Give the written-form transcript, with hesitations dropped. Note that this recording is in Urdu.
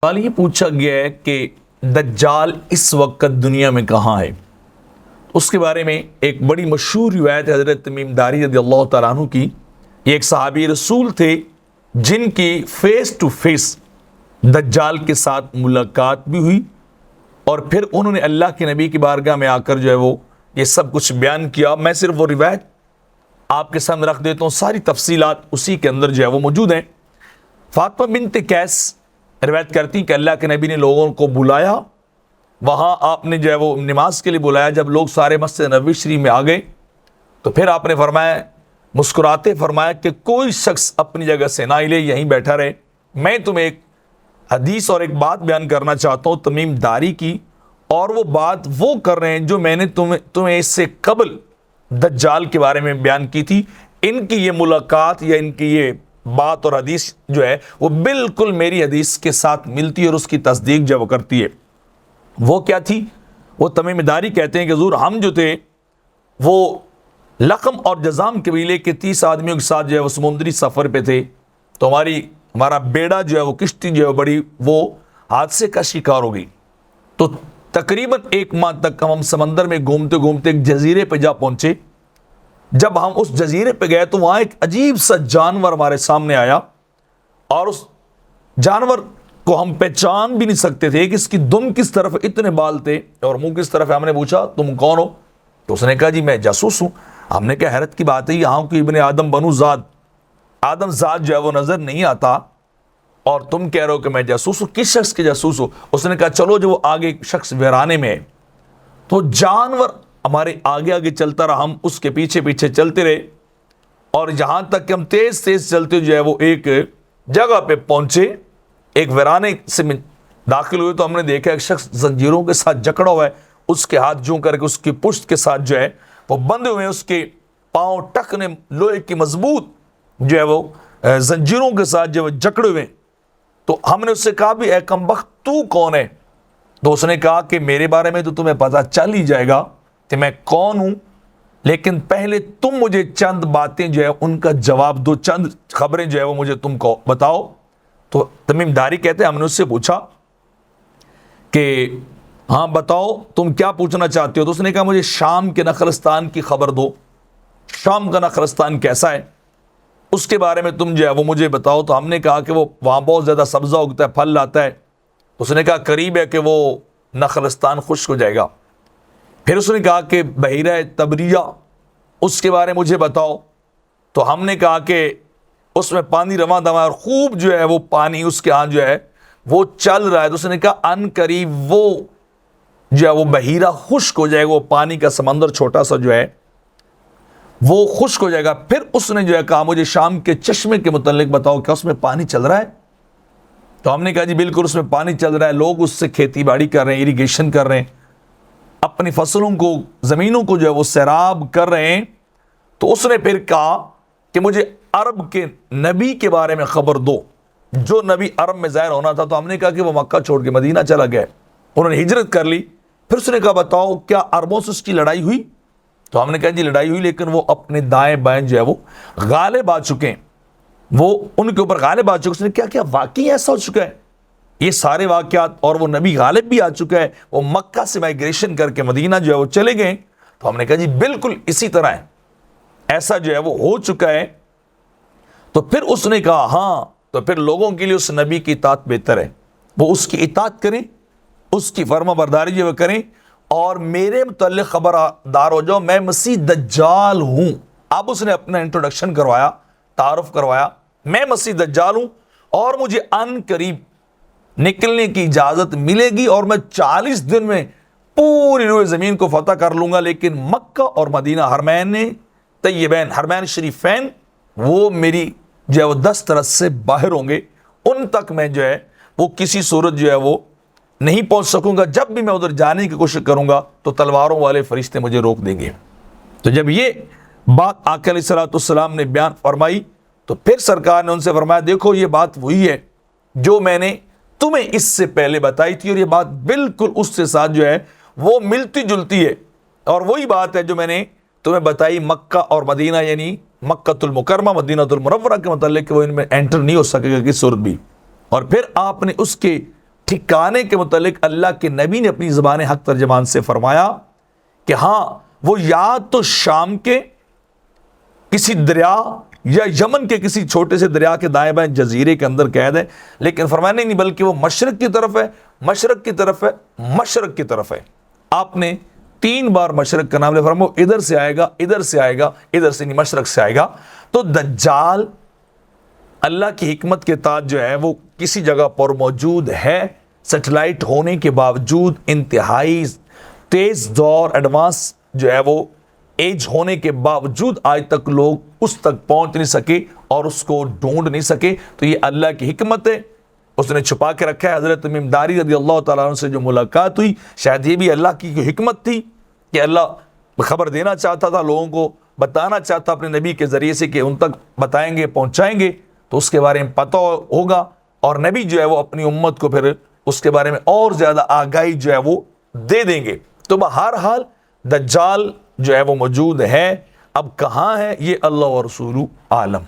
سوال یہ پوچھا گیا ہے کہ دجال اس وقت دنیا میں کہاں ہے؟ اس کے بارے میں ایک بڑی مشہور روایت حضرت تمیم داری رضی اللہ تعالیٰ عنہ کی. یہ ایک صحابی رسول تھے جن کی فیس ٹو فیس دجال کے ساتھ ملاقات بھی ہوئی، اور پھر انہوں نے اللہ کے نبی کی بارگاہ میں آ کر جو ہے وہ یہ سب کچھ بیان کیا. میں صرف وہ روایت آپ کے سامنے رکھ دیتا ہوں، ساری تفصیلات اسی کے اندر جو ہے وہ موجود ہیں. فاطمہ بنت قیس روایت کرتی کہ اللہ کے نبی نے لوگوں کو بلایا، وہاں آپ نے جو ہے وہ نماز کے لیے بلایا. جب لوگ سارے مسجد نبوی شریف میں آ گئے تو پھر آپ نے فرمایا، مسکراتے فرمایا کہ کوئی شخص اپنی جگہ سے نہ ہلے، یہیں بیٹھا رہے. میں تمہیں ایک حدیث اور ایک بات بیان کرنا چاہتا ہوں تمیم داری کی، اور وہ بات وہ کر رہے ہیں جو میں نے تمہیں اس سے قبل دجال کے بارے میں بیان کی تھی. ان کی یہ ملاقات یا ان کی یہ بات اور حدیث جو ہے وہ بالکل میری حدیث کے ساتھ ملتی ہے اور اس کی تصدیق جو وہ کرتی ہے. وہ کیا تھی؟ وہ تمیم داری کہتے ہیں کہ حضور ہم جو تھے وہ لقم اور جزام قبیلے کے 30 آدمیوں کے ساتھ جو ہے وہ سمندری سفر پہ تھے، تو ہمارا بیڑا جو ہے وہ کشتی جو ہے بڑی وہ حادثے کا شکار ہو گئی. تو تقریباً 1 ماہ تک ہم سمندر میں گھومتے گھومتے ایک جزیرے پہ جا پہنچے. جب ہم اس جزیرے پہ گئے تو وہاں ایک عجیب سا جانور ہمارے سامنے آیا، اور اس جانور کو ہم پہچان بھی نہیں سکتے تھے کہ اس کی دم کس طرف، اتنے بال تھے اور منہ کس طرف ہے. ہم نے پوچھا تم کون ہو؟ تو اس نے کہا جی میں جاسوس ہوں. ہم نے کہا حیرت کی بات ہے، یہاں کی ابن آدم بنو ذات آدم ذات جو ہے وہ نظر نہیں آتا اور تم کہہ رہے ہو کہ میں جاسوس ہوں. کس شخص کے جاسوس ہو؟ اس نے کہا چلو جو وہ آگے ایک شخص ویرانے میں ہے. تو جانور ہمارے آگے آگے چلتا رہا، ہم اس کے پیچھے پیچھے چلتے رہے، اور جہاں تک کہ ہم تیز تیز چلتے جو ہے وہ ایک جگہ پہ پہنچے، ایک ویرانے سے داخل ہوئے. تو ہم نے دیکھا ایک شخص زنجیروں کے ساتھ جکڑا ہوا ہے، اس کے ہاتھ جوں کر کے اس کی پشت کے ساتھ جو ہے وہ بندھے ہوئے ہیں، اس کے پاؤں ٹکنے لوہے کی مضبوط جو ہے وہ زنجیروں کے ساتھ جو ہے جکڑے ہوئے. تو ہم نے اس سے کہا بھی اے کمبخت تو کون ہے؟ تو اس نے کہا کہ میرے بارے میں تو تمہیں پتہ چل ہی جائے گا کہ میں کون ہوں، لیکن پہلے تم مجھے چند باتیں جو ہے ان کا جواب دو، چند خبریں جو ہے وہ مجھے تم کو بتاؤ. تو تمیم داری کہتے ہیں ہم نے اس سے پوچھا کہ ہاں بتاؤ تم کیا پوچھنا چاہتے ہو؟ تو اس نے کہا مجھے شام کے نخلستان کی خبر دو، شام کا نخلستان کیسا ہے، اس کے بارے میں تم جو ہے وہ مجھے بتاؤ. تو ہم نے کہا کہ وہ وہاں بہت زیادہ سبزہ اگتا ہے، پھل لاتا ہے. تو اس نے کہا قریب ہے کہ وہ نخلستان خشک ہو جائے گا. پھر اس نے کہا کہ بحیرہ تبریہ اس کے بارے میں مجھے بتاؤ. تو ہم نے کہا کہ اس میں پانی رواں دواں اور خوب جو ہے وہ پانی اس کے ہاں جو ہے وہ چل رہا ہے. تو اس نے کہا ان قریب وہ جو ہے وہ بحیرہ خشک ہو جائے گا، وہ پانی کا سمندر چھوٹا سا جو ہے وہ خشک ہو جائے گا. پھر اس نے جو ہے کہا مجھے شام کے چشمے کے متعلق بتاؤ، کیا اس میں پانی چل رہا ہے؟ تو ہم نے کہا جی بالکل اس میں پانی چل رہا ہے، لوگ اس سے کھیتی باڑی کر رہے ہیں، اریگیشن کر رہے ہیں، اپنی فصلوں کو زمینوں کو جو ہے وہ سیراب کر رہے ہیں. تو اس نے پھر کہا کہ مجھے عرب کے نبی کے بارے میں خبر دو، جو نبی عرب میں ظاہر ہونا تھا. تو ہم نے کہا کہ وہ مکہ چھوڑ کے مدینہ چلا گیا، انہوں نے ہجرت کر لی. پھر اس نے کہا بتاؤ کیا عربوں سے اس کی لڑائی ہوئی؟ تو ہم نے کہا جی لڑائی ہوئی، لیکن وہ اپنے دائیں بائیں جو ہے وہ غالب آ چکے ہیں، وہ ان کے اوپر غالب آ چکے. اس نے کیا واقعی ایسا ہو چکا ہے؟ یہ سارے واقعات، اور وہ نبی غالب بھی آ چکا ہے، وہ مکہ سے مائگریشن کر کے مدینہ جو ہے وہ چلے گئے. تو ہم نے کہا جی بالکل اسی طرح ہے، ایسا جو ہے وہ ہو چکا ہے. تو پھر اس نے کہا ہاں، تو پھر لوگوں کے لیے اس نبی کی اطاعت بہتر ہے، وہ اس کی اطاعت کریں، اس کی فرما برداری جو وہ کریں، اور میرے متعلق خبردار ہو جاؤ، میں مسیح دجال ہوں. اب اس نے اپنا انٹروڈکشن کروایا، تعارف کروایا، میں مسیح دجال ہوں اور مجھے ان قریب نکلنے کی اجازت ملے گی، اور میں 40 دن میں پوری روئے زمین کو فتح کر لوں گا. لیکن مکہ اور مدینہ حرمین طیبین، حرمین شریفین، وہ میری جو ہے وہ دسترس سے باہر ہوں گے، ان تک میں جو ہے وہ کسی صورت جو ہے وہ نہیں پہنچ سکوں گا. جب بھی میں ادھر جانے کی کوشش کروں گا تو تلواروں والے فرشتے مجھے روک دیں گے. تو جب یہ بات آقا علیہ الصلوۃ والسلام نے بیان فرمائی تو پھر سرکار نے ان سے فرمایا دیکھو یہ بات وہی ہے جو میں نے تمہیں اس سے پہلے بتائی تھی، اور یہ بات بالکل اس سے ساتھ جو ہے وہ ملتی جلتی ہے، اور وہی بات ہے جو میں نے تمہیں بتائی مکہ اور مدینہ، یعنی مکہ المکرمہ مدینہ المنورہ کے متعلق کہ وہ ان میں انٹر نہیں ہو سکے گا کس صورت بھی. اور پھر آپ نے اس کے ٹھکانے کے متعلق اللہ کے نبی نے اپنی زبان حق ترجمان سے فرمایا کہ ہاں وہ یا تو شام کے کسی دریا یا یمن کے کسی چھوٹے سے دریا کے دائیں بائیں جزیرے کے اندر قید ہے، لیکن فرمایا نہیں بلکہ وہ مشرق کی طرف ہے، مشرق کی طرف ہے، مشرق کی طرف ہے۔ آپ نے 3 بار مشرق کا نام لے، فرمایا ادھر سے آئے گا، ادھر سے آئے گا، ادھر سے نہیں، مشرق سے آئے گا۔ تو دجال اللہ کی حکمت کے تحت جو ہے وہ کسی جگہ پر موجود ہے، سیٹلائٹ ہونے کے باوجود، انتہائی تیز دور ایڈوانس جو ہے وہ ایج ہونے کے باوجود آج تک لوگ اس تک پہنچ نہیں سکے اور اس کو ڈھونڈ نہیں سکے۔ تو یہ اللہ کی حکمت ہے، اس نے چھپا کے رکھا ہے۔ حضرت تمیم داری رضی اللہ تعالیٰ عنہ سے جو ملاقات ہوئی، شاید یہ بھی اللہ کی حکمت تھی کہ اللہ خبر دینا چاہتا تھا، لوگوں کو بتانا چاہتا اپنے نبی کے ذریعے سے کہ ان تک بتائیں گے، پہنچائیں گے تو اس کے بارے میں پتہ ہوگا، اور نبی جو ہے وہ اپنی امت کو پھر اس کے بارے میں اور زیادہ آگاہی جو ہے وہ دے دیں گے۔ تو بہرحال دجال جو ہے وہ موجود ہے، اب کہاں ہے یہ اللہ و رسول عالم۔